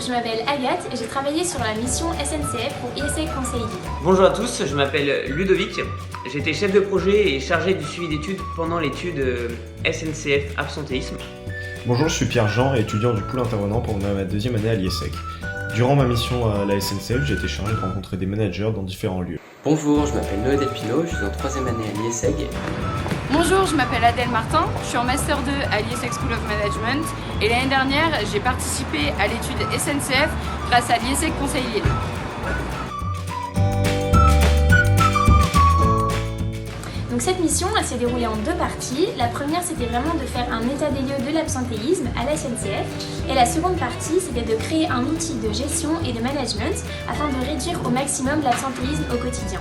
je m'appelle Agathe et j'ai travaillé sur la mission SNCF pour ISEC Conseil Lille. Bonjour à tous, je m'appelle Ludovic. J'étais chef de projet et chargé du suivi d'études pendant l'étude SNCF absentéisme. Bonjour, je suis Pierre-Jean, étudiant du pool intervenant pendant ma deuxième année à l'ISEC. Durant ma mission à la SNCF, j'ai été chargé de rencontrer des managers dans différents lieux. Bonjour, je m'appelle Noé Delpino, je suis en troisième année à l'ISEG. Bonjour, je m'appelle Adèle Martin, je suis en Master 2 à l'ISEC School of Management et l'année dernière, j'ai participé à l'étude SNCF grâce à l'ISEC Conseil Lille. Donc cette mission, elle s'est déroulée en deux parties. La première, c'était vraiment de faire un état des lieux de l'absentéisme à la SNCF. Et la seconde partie, c'était de créer un outil de gestion et de management afin de réduire au maximum l'absentéisme au quotidien.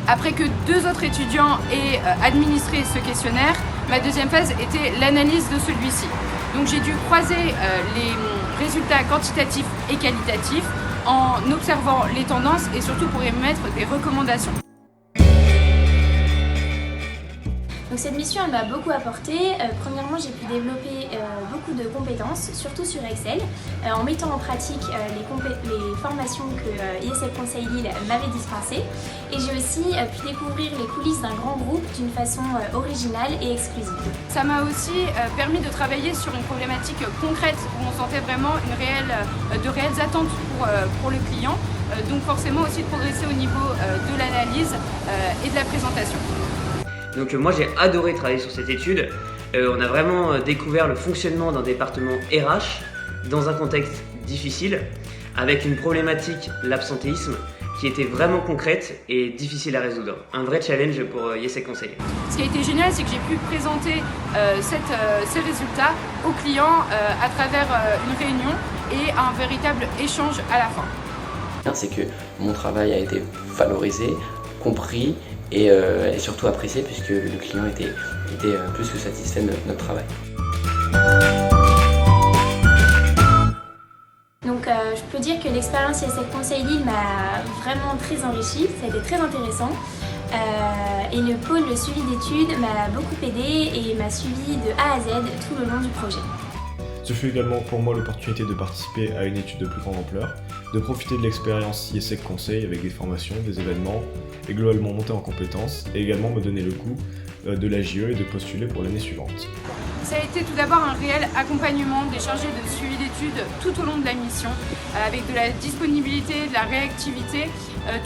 Après que deux autres étudiants aient administré ce questionnaire, ma deuxième phase était l'analyse de celui-ci. Donc j'ai dû croiser les résultats quantitatifs et qualitatifs en observant les tendances et surtout pour émettre des recommandations. Donc cette mission, elle m'a beaucoup apporté. Premièrement, j'ai pu développer beaucoup de compétences, surtout sur Excel, en mettant en pratique les formations que ISEC Conseil Lille m'avait dispensées. Et j'ai aussi pu découvrir les coulisses d'un grand groupe d'une façon originale et exclusive. Ça m'a aussi permis de travailler sur une problématique concrète où on sentait vraiment de réelles attentes pour le client. Donc forcément aussi de progresser au niveau de l'analyse et de la présentation. Donc moi j'ai adoré travailler sur cette étude. On a vraiment découvert le fonctionnement d'un département RH dans un contexte difficile, avec une problématique, l'absentéisme, qui était vraiment concrète et difficile à résoudre. Un vrai challenge pour ISEC Conseil. Ce qui a été génial, c'est que j'ai pu présenter ces résultats aux clients à travers une réunion et un véritable échange à la fin. C'est que mon travail a été valorisé, compris et surtout apprécié puisque le client était plus que satisfait de notre travail. Donc je peux dire que l'expérience ISEC Conseil Lille m'a vraiment très enrichie, ça a été très intéressant. Et le pôle suivi d'études m'a beaucoup aidé et m'a suivi de A à Z tout le long du projet. Ce fut également pour moi l'opportunité de participer à une étude de plus grande ampleur, de profiter de l'expérience ISEC Conseil avec des formations, des événements, et globalement monter en compétences, et également me donner le goût de la JE et de postuler pour l'année suivante. Ça a été tout d'abord un réel accompagnement des chargés de suivi d'études tout au long de la mission, avec de la disponibilité, de la réactivité,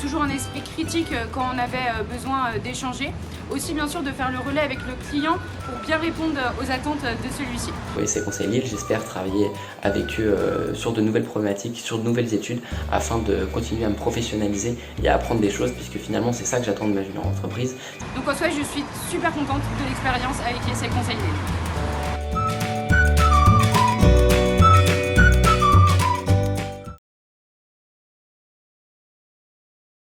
toujours un esprit critique quand on avait besoin d'échanger. Aussi bien sûr de faire le relais avec le client pour bien répondre aux attentes de celui-ci. Oui, c'est Conseil Lille, j'espère travailler avec eux sur de nouvelles problématiques, sur de nouvelles études, afin de continuer à me professionnaliser et à apprendre des choses, puisque finalement c'est ça que j'attends de ma junior entreprise. Donc en soi, je suis super contente de l'expérience avec ISEC Conseil Lille.